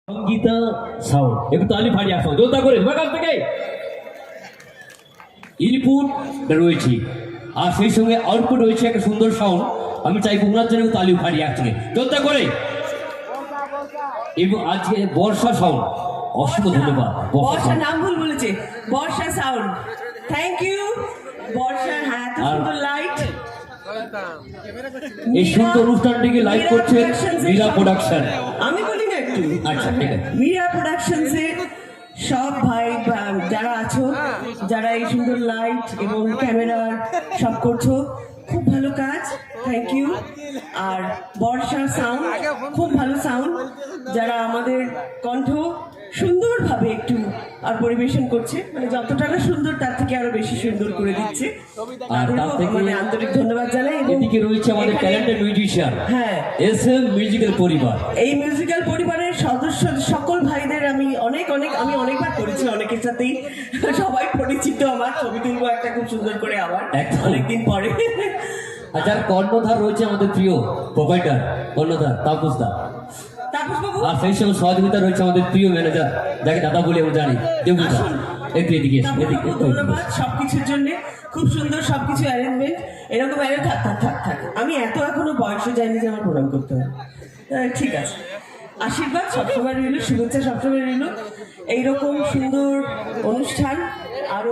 Sangeeta sound একটু তালি ফাড়ি আসো জোরদার করে বাগান থেকে ইনপুট রয়েছে আর সেই সঙ্গে আউটপুট রয়েছে একটা সুন্দর সাউন্ড। আমি চাইবো ওনার জন্য তালি ফাড়ি আসছে জোরদার করে। এবং আজকে বর্ষা সাউন্ড অসংখ্য ধন্যবাদ। বর্ষা নাম ভুল বলেছে, বর্ষা সাউন্ড, থ্যাংক ইউ বর্ষা। হ্যাঁ, এত সুন্দর লাইট। এই সুন্দর অনুষ্ঠানটিকে লাইভ করছে মীরা প্রোডাকশন। আমি বলি না একটু, আচ্ছা ঠিক আছে। মীরা প্রোডাকশনস এর সব ভাই যারা আছো, যারা এই সুন্দর লাইট এবং ক্যামেরা সব করছো, খুব ভালো কাজ, থ্যাংক ইউ। আর বর্ষা সাউন্ড, খুব ভালো সাউন্ড, যারা আমাদের কণ্ঠ সুন্দরভাবে একটু আর পরিবেশন করছে, মানে যতটা না সুন্দর তার থেকে আরো বেশি সুন্দর করে দিচ্ছে। আর তার থেকে মানে আন্তরিক ধন্যবাদ জানাই। এদিকে রয়েছে আমাদের ট্যালেন্টেড মিউজিশিয়ান, হ্যাঁ, এসএম মিউজিক্যাল পরিবার। এই মিউজিক্যাল পরিবারের সদস্য সকল ভাইদের আমি অনেকবার করেছি, অনেকের সাথেই, সবাই পরিচিত আমার। ছবি তুলবো একটা খুব সুন্দর করে আবার অনেকদিন পরে। আর যার কর্ণধার রয়েছে আমাদের প্রিয় প্রোভাইডার কর্ণধার তাপসদা, আর সেই সঙ্গে সহযোগিতা রয়েছে আমাদের প্রিয় ম্যানেজার, যাকে দাদা বলে আমরা জানি, দেবুদা। একটু এদিকে ধন্যবাদ সবকিছুর জন্য, খুব সুন্দর সবকিছু অ্যারেঞ্জমেন্ট। এরকম থাক। আমি এখনো বয়সে যাইনি যে আমার প্রণাম করতে হবে। ঠিক আছে, আশীর্বাদ সবসময় রইল, শুভেচ্ছা সবসময় রইল। এইরকম সুন্দর অনুষ্ঠান আরো